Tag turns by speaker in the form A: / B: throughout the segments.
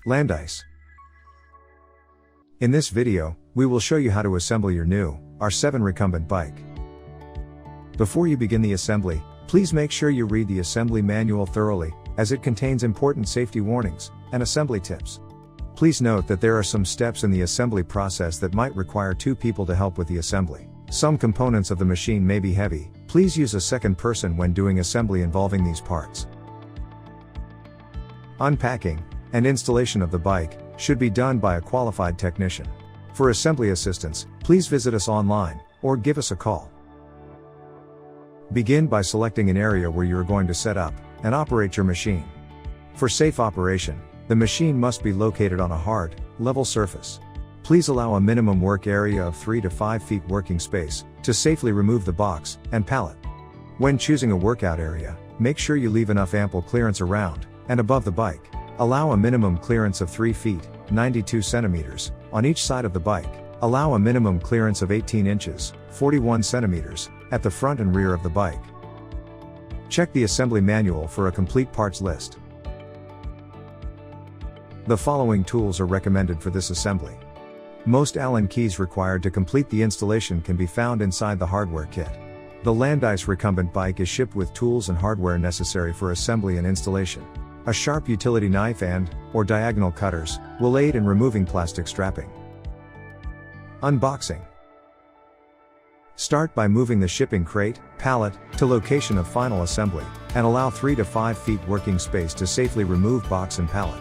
A: Landice. In this video, we will show you how to assemble your new R9 Recumbent bike. Before you begin the assembly, please make sure you read the assembly manual thoroughly, as it contains important safety warnings and assembly tips. Please note that there are some steps in the assembly process that might require 2 people to help with the assembly. Some components of the machine may be heavy. Please use a second person when doing assembly involving these parts. Unpacking and installation of the bike should be done by a qualified technician. For assembly assistance, please visit us online or give us a call. Begin by selecting an area where you are going to set up and operate your machine. For safe operation, the machine must be located on a hard, level surface. Please allow a minimum work area of 3 to 5 feet working space to safely remove the box and pallet. When choosing a workout area, make sure you leave enough ample clearance around and above the bike. Allow a minimum clearance of 3 feet, 92 centimeters, on each side of the bike. Allow a minimum clearance of 18 inches, 41 centimeters, at the front and rear of the bike. Check the assembly manual for a complete parts list. The following tools are recommended for this assembly. Most Allen keys required to complete the installation can be found inside the hardware kit. The Landice Recumbent bike is shipped with tools and hardware necessary for assembly and installation. A sharp utility knife or diagonal cutters will aid in removing plastic strapping. Unboxing. Start by moving the shipping crate, pallet, to location of final assembly, and allow 3 to 5 feet working space to safely remove box and pallet.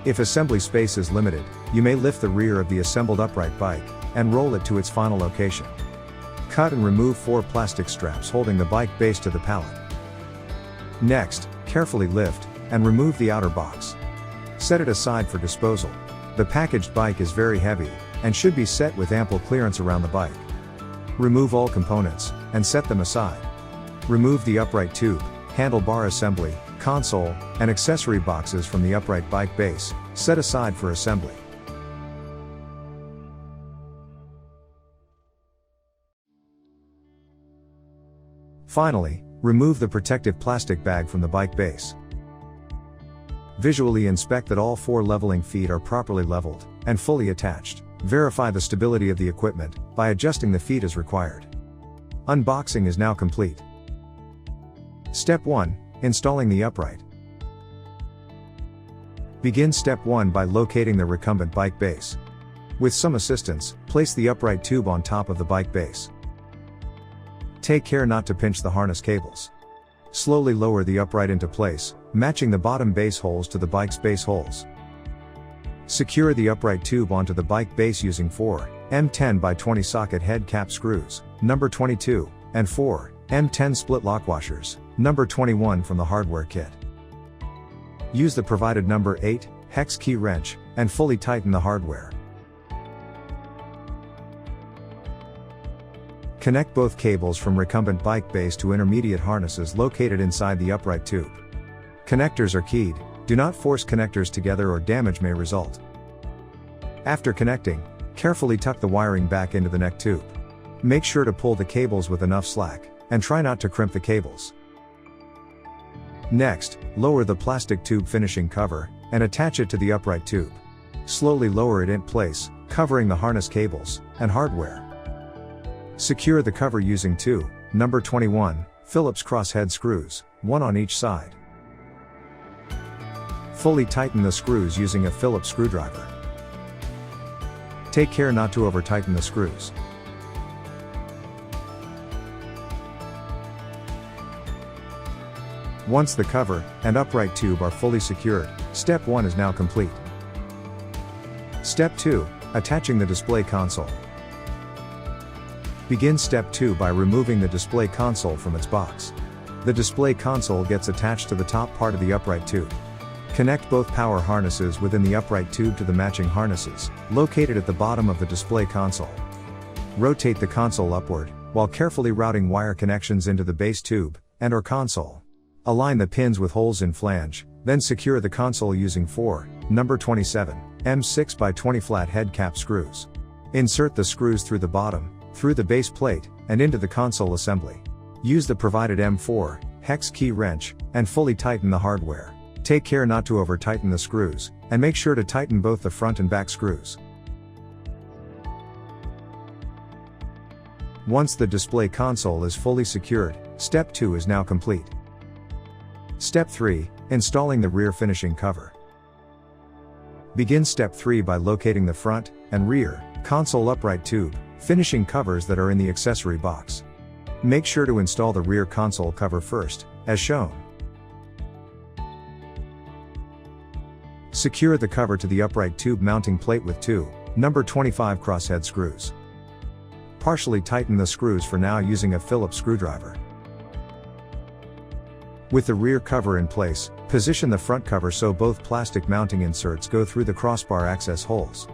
A: If assembly space is limited, you may lift the rear of the assembled upright bike and roll it to its final location. Cut and remove 4 plastic straps holding the bike base to the pallet. Next, carefully lift and remove the outer box. Set it aside for disposal. The packaged bike is very heavy and should be set with ample clearance around the bike. Remove all components and set them aside. Remove the upright tube, handlebar assembly, console, and accessory boxes from the upright bike base, set aside for assembly. Finally, remove the protective plastic bag from the bike base. Visually inspect that all 4 leveling feet are properly leveled and fully attached. Verify the stability of the equipment by adjusting the feet as required. Unboxing is now complete. Step 1. Installing the upright. Begin step 1 by locating the recumbent bike base. With some assistance, place the upright tube on top of the bike base. Take care not to pinch the harness cables. Slowly lower the upright into place, matching the bottom base holes to the bike's base holes. Secure the upright tube onto the bike base using 4 M10 by 20 socket head cap screws, number 22, and 4 M10 split lock washers, number 21 from the hardware kit. Use the provided number 8 hex key wrench and fully tighten the hardware. Connect both cables from recumbent bike base to intermediate harnesses located inside the upright tube. Connectors are keyed. Do not force connectors together or damage may result. After connecting, carefully tuck the wiring back into the neck tube. Make sure to pull the cables with enough slack, and try not to crimp the cables. Next, lower the plastic tube finishing cover, and attach it to the upright tube. Slowly lower it in place, covering the harness cables and hardware. Secure the cover using 2, number 21, Phillips crosshead screws, 1 on each side. Fully tighten the screws using a Phillips screwdriver. Take care not to over-tighten the screws. Once the cover and upright tube are fully secured, step 1 is now complete. Step 2, attaching the display console. Begin step 2 by removing the display console from its box. The display console gets attached to the top part of the upright tube. Connect both power harnesses within the upright tube to the matching harnesses, located at the bottom of the display console. Rotate the console upward, while carefully routing wire connections into the base tube and/or console. Align the pins with holes in flange, then secure the console using 4, number 27, M6 by 20 flat head cap screws. Insert the screws through the bottom, through the base plate, and into the console assembly. Use the provided M4 hex key wrench, and fully tighten the hardware. Take care not to over-tighten the screws, and make sure to tighten both the front and back screws. Once the display console is fully secured, step 2 is now complete. Step 3, installing the rear finishing cover. Begin step 3 by locating the front and rear console upright tube finishing covers that are in the accessory box. Make sure to install the rear console cover first, as shown. Secure the cover to the upright tube mounting plate with two number 25 crosshead screws. Partially tighten the screws for now using a Phillips screwdriver. With the rear cover in place, position the front cover so both plastic mounting inserts go through the crossbar access holes.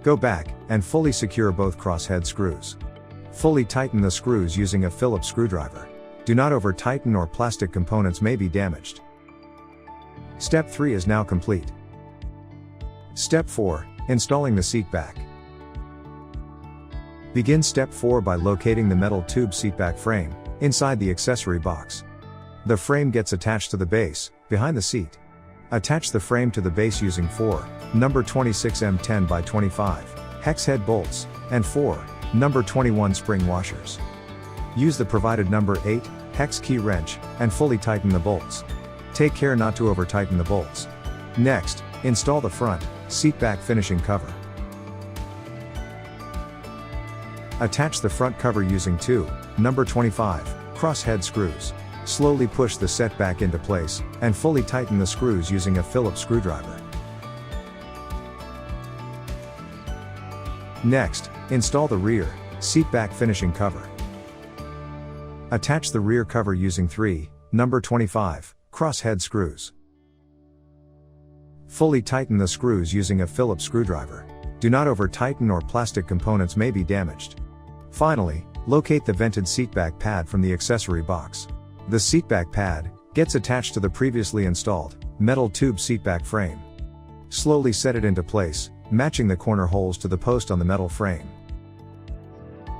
A: Go back and fully secure both crosshead screws. Fully tighten the screws using a Phillips screwdriver. Do not over-tighten or plastic components may be damaged. Step 3 is now complete. Step 4, installing the seat back. Begin step 4 by locating the metal tube seatback frame inside the accessory box. The frame gets attached to the base, behind the seat. Attach the frame to the base using 4 number 26 M10 by 25 hex head bolts, and 4 number 21 spring washers. Use the provided number 8 hex key wrench, and fully tighten the bolts. Take care not to over-tighten the bolts. Next, install the front seatback finishing cover. Attach the front cover using 2 number 25 crosshead screws. Slowly push the set back into place, and fully tighten the screws using a Phillips screwdriver. Next, install the rear seatback finishing cover. Attach the rear cover using 3 number 25 crosshead screws. Fully tighten the screws using a Phillips screwdriver. Do not over-tighten or plastic components may be damaged. Finally, locate the vented seatback pad from the accessory box. The seatback pad gets attached to the previously installed metal tube seatback frame. Slowly set it into place, matching the corner holes to the post on the metal frame.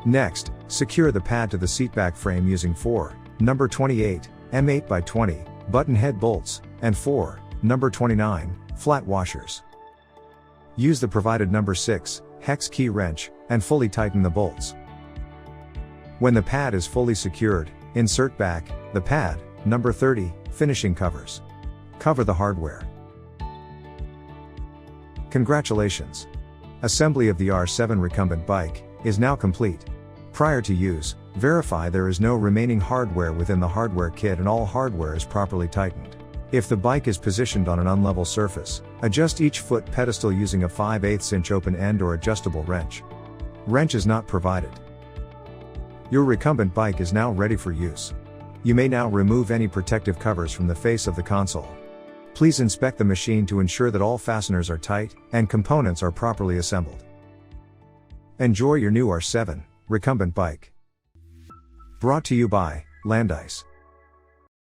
A: Next, secure the pad to the seatback frame using 4 number 28 M8 by 20 button head bolts, and 4 number 29 flat washers. Use the provided number 6 hex key wrench, and fully tighten the bolts. When the pad is fully secured, insert back the pad number 30 finishing covers. Cover the hardware. Congratulations! Assembly of the R7 Recumbent bike is now complete. Prior to use, verify there is no remaining hardware within the hardware kit and all hardware is properly tightened. If the bike is positioned on an unlevel surface, adjust each foot pedestal using a 5/8 inch open end or adjustable wrench. Wrench is not provided. Your Recumbent bike is now ready for use. You may now remove any protective covers from the face of the console. Please inspect the machine to ensure that all fasteners are tight and components are properly assembled. Enjoy your new R7 Recumbent bike. Brought to you by Landice.